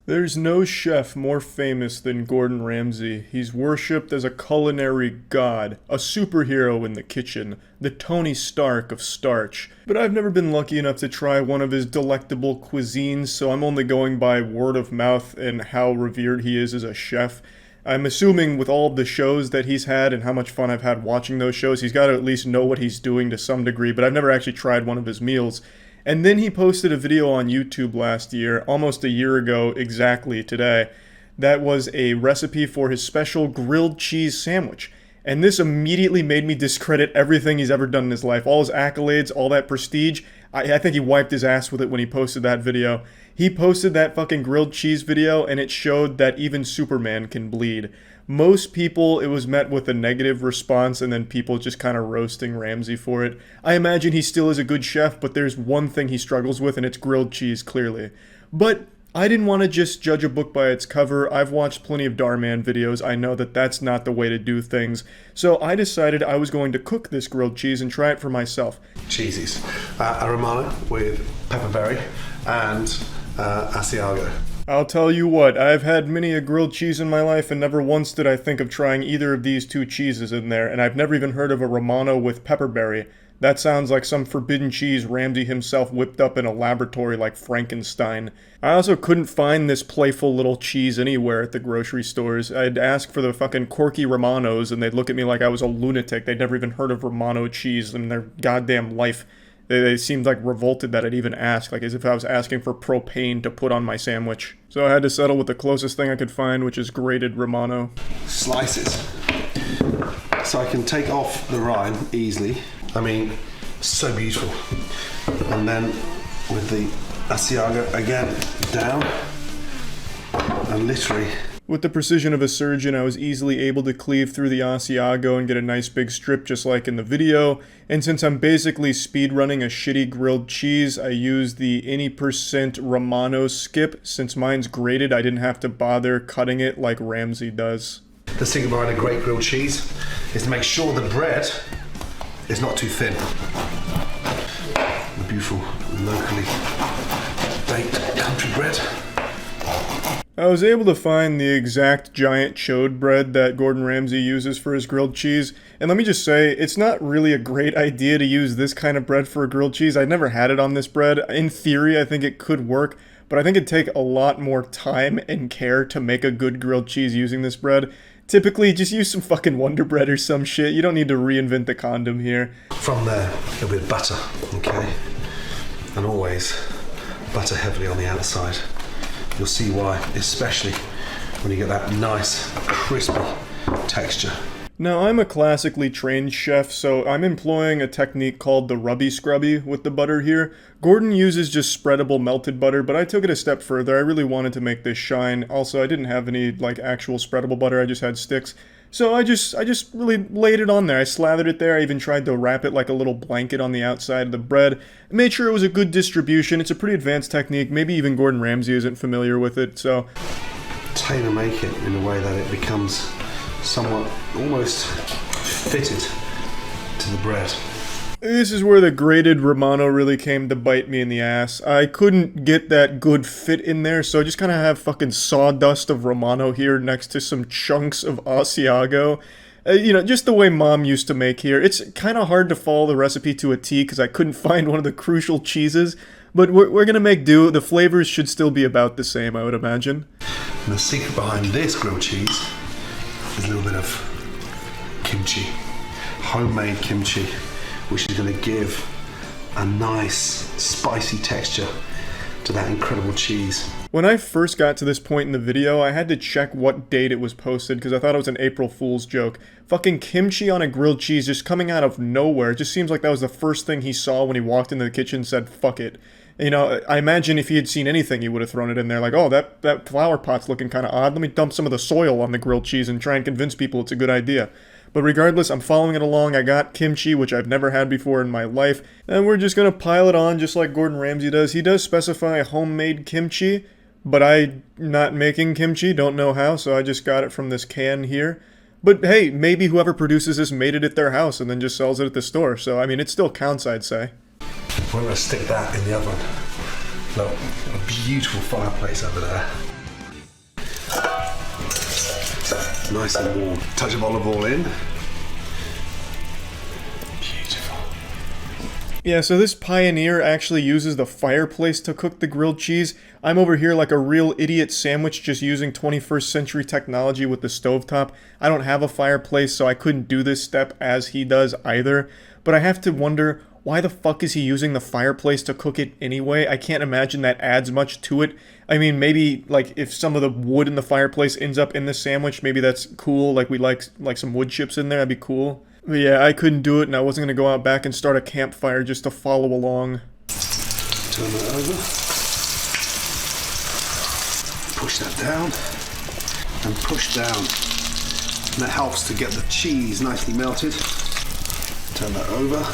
There's no chef more famous than Gordon Ramsay. He's worshipped as a culinary god, a superhero in the kitchen, the Tony Stark of starch. But I've never been lucky enough to try one of his delectable cuisines, so I'm only going by word of mouth and how revered he is as a chef. I'm assuming with all of the shows that he's had and how much fun I've had watching those shows, he's got to at least know what he's doing to some degree, but I've never actually tried one of his meals. And then he posted a video on YouTube last year, almost a year ago exactly today, that was a recipe for his special grilled cheese sandwich. And this immediately made me discredit everything he's ever done in his life. All his accolades, all that prestige. I think he wiped his ass with it when he posted that video. He posted that fucking grilled cheese video and it showed that even Superman can bleed. Most people, it was met with a negative response and then people just kind of roasting Ramsay for it. I imagine he still is a good chef, but there's one thing he struggles with and it's grilled cheese, clearly. But I didn't want to just judge a book by its cover. I've watched plenty of Dhar Mann videos. I know that that's not the way to do things. So I decided I was going to cook this grilled cheese and try it for myself. Cheesies. A Romano with pepperberry and Asiago. I'll tell you what, I've had many a grilled cheese in my life and never once did I think of trying either of these two cheeses in there, and I've never even heard of a Romano with pepperberry. That sounds like some forbidden cheese Ramsay himself whipped up in a laboratory like Frankenstein. I also couldn't find this playful little cheese anywhere at the grocery stores. I'd ask for the fucking Corky Romanos and they'd look at me like I was a lunatic. They'd never even heard of Romano cheese in their goddamn life. They seemed like revolted that I'd even ask, like as if I was asking for propane to put on my sandwich. So I had to settle with the closest thing I could find, which is grated Romano. Slices. So I can take off the rind easily. I mean, so beautiful. And then with the Asiago again, down. And literally... With the precision of a surgeon, I was easily able to cleave through the Asiago and get a nice big strip just like in the video. And since I'm basically speedrunning a shitty grilled cheese, I used the any percent Romano skip. Since mine's grated, I didn't have to bother cutting it like Ramsay does. The secret behind a great grilled cheese is to make sure the bread is not too thin. The beautiful, locally baked country bread. I was able to find the exact giant chode bread that Gordon Ramsay uses for his grilled cheese, and let me just say, it's not really a great idea to use this kind of bread for a grilled cheese. I'd never had it on this bread. In theory, I think it could work, but I think it'd take a lot more time and care to make a good grilled cheese using this bread. Typically, just use some fucking Wonder Bread or some shit. You don't need to reinvent the condom here. From there, a little bit of butter, okay? And always butter heavily on the outside. You'll see why, especially when you get that nice, crispy texture. Now, I'm a classically trained chef, so I'm employing a technique called the rubby scrubby with the butter here. Gordon uses just spreadable melted butter, but I took it a step further. I really wanted to make this shine. Also, I didn't have any, like, actual spreadable butter. I just had sticks. So I just really laid it on there. I slathered it there. I even tried to wrap it like a little blanket on the outside of the bread. I made sure it was a good distribution. It's a pretty advanced technique. Maybe even Gordon Ramsay isn't familiar with it, so... Tailor make it in a way that it becomes somewhat almost fitted to the bread. This is where the grated Romano really came to bite me in the ass. I couldn't get that good fit in there, so I just kind of have fucking sawdust of Romano here next to some chunks of Asiago. You know, just the way Mom used to make here. It's kind of hard to follow the recipe to a T because I couldn't find one of the crucial cheeses, but we're gonna make do. The flavors should still be about the same, I would imagine. And the secret behind this grilled cheese is a little bit of kimchi. Homemade kimchi, which is going to give a nice spicy texture to that incredible cheese. When I first got to this point in the video, I had to check what date it was posted because I thought it was an April Fool's joke. Fucking kimchi on a grilled cheese just coming out of nowhere. It just seems like that was the first thing he saw when he walked into the kitchen and said, fuck it. You know, I imagine if he had seen anything, he would have thrown it in there like, oh, that flower pot's looking kind of odd. Let me dump some of the soil on the grilled cheese and try and convince people it's a good idea. But regardless, I'm following it along. I got kimchi, which I've never had before in my life. And we're just going to pile it on just like Gordon Ramsay does. He does specify homemade kimchi, but I'm not making kimchi, don't know how, so I just got it from this can here. But hey, maybe whoever produces this made it at their house and then just sells it at the store. So, I mean, it still counts, I'd say. We're going to stick that in the oven. Look, a beautiful fireplace over there. Nice and warm. Touch of olive oil in. Beautiful. Yeah, so this Pioneer actually uses the fireplace to cook the grilled cheese. I'm over here like a real idiot sandwich just using 21st century technology with the stovetop. I don't have a fireplace, so I couldn't do this step as he does either. But I have to wonder, why the fuck is he using the fireplace to cook it anyway? I can't imagine that adds much to it. I mean, maybe, like, if some of the wood in the fireplace ends up in the sandwich, maybe that's cool. Like, we like some wood chips in there, that'd be cool. But yeah, I couldn't do it, and I wasn't gonna go out back and start a campfire just to follow along. Turn that over. Push that down. And push down. And that helps to get the cheese nicely melted. Turn that over.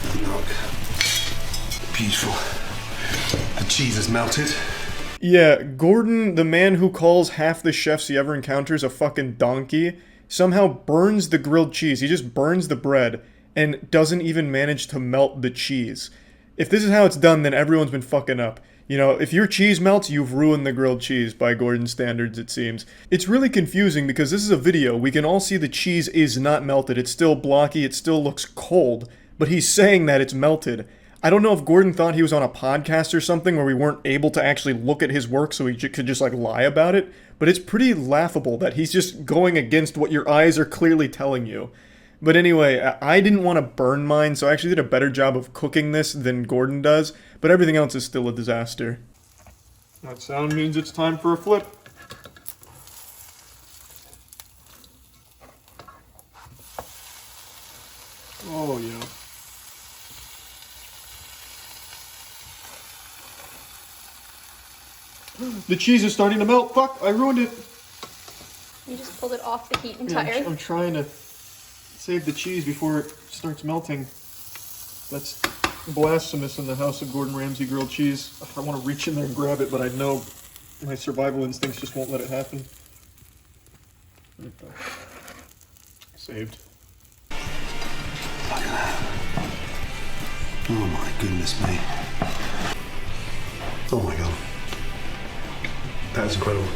And look. Beautiful. The cheese is melted. Yeah, Gordon, the man who calls half the chefs he ever encounters a fucking donkey, somehow burns the grilled cheese. He just burns the bread and doesn't even manage to melt the cheese. If this is how it's done, then everyone's been fucking up. You know, if your cheese melts, you've ruined the grilled cheese by Gordon's standards, it seems. It's really confusing because this is a video. We can all see the cheese is not melted. It's still blocky. It still looks cold. But he's saying that it's melted. I don't know if Gordon thought he was on a podcast or something where we weren't able to actually look at his work so he could just like lie about it. But it's pretty laughable that he's just going against what your eyes are clearly telling you. But anyway, I didn't want to burn mine, so I actually did a better job of cooking this than Gordon does, but everything else is still a disaster. That sound means it's time for a flip. Oh, yeah. The cheese is starting to melt. Fuck, I ruined it. You just pulled it off the heat Yeah, entirely. I'm trying to save the cheese before it starts melting. That's blasphemous in the house of Gordon Ramsay grilled cheese. I want to reach in there and grab it, but I know my survival instincts just won't let it happen. Okay. Saved. Look at that. Oh my goodness me. Oh my god. That's incredible.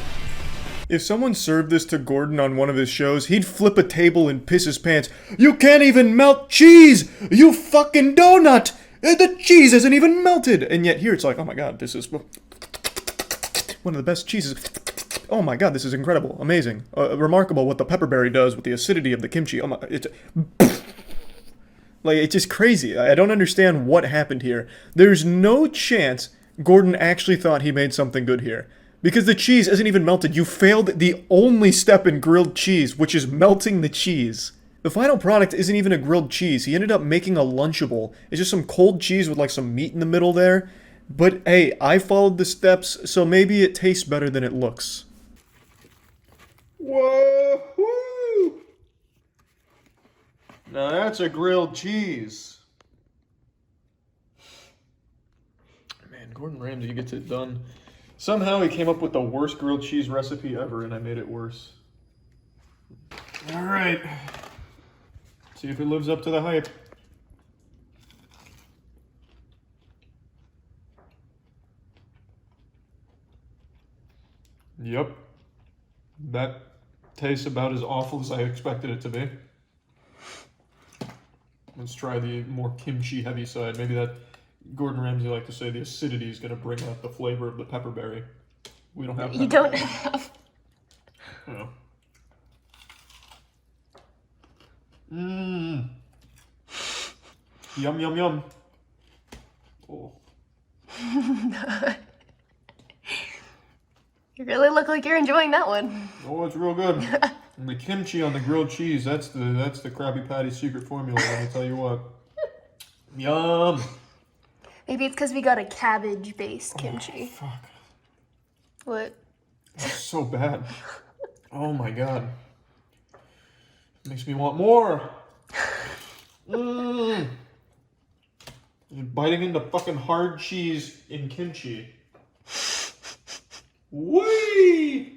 If someone served this to Gordon on one of his shows, he'd flip a table and piss his pants. You can't even melt cheese! You fucking donut! The cheese isn't even melted! And yet here it's like, oh my god, this is one of the best cheeses. Oh my god, this is incredible, amazing, remarkable what the pepperberry does with the acidity of the kimchi. Oh my, it's like, it's just crazy. I don't understand what happened here. There's no chance Gordon actually thought he made something good here. Because the cheese isn't even melted. You failed the only step in grilled cheese, which is melting the cheese. The final product isn't even a grilled cheese. He ended up making a Lunchable. It's just some cold cheese with like some meat in the middle there. But hey, I followed the steps, so maybe it tastes better than it looks. Whoa! Now that's a grilled cheese. Man, Gordon Ramsay gets it done. Somehow he came up with the worst grilled cheese recipe ever, and I made it worse. Alright. See if it lives up to the hype. Yep. That tastes about as awful as I expected it to be. Let's try the more kimchi heavy side. Maybe that... Gordon Ramsay liked to say the acidity is going to bring out the flavor of the pepperberry. We don't have pepperberry. You don't have. Oh. Mmm. Yum, yum, yum. Oh. You really look like you're enjoying that one. Oh, it's real good. And the kimchi on the grilled cheese, that's the Krabby Patty's secret formula, let me tell you what. Yum. Maybe it's because we got a cabbage-based kimchi. Oh, fuck. What? That's so bad. Oh my god. Makes me want more. Mmm. Biting into fucking hard cheese in kimchi. Whee!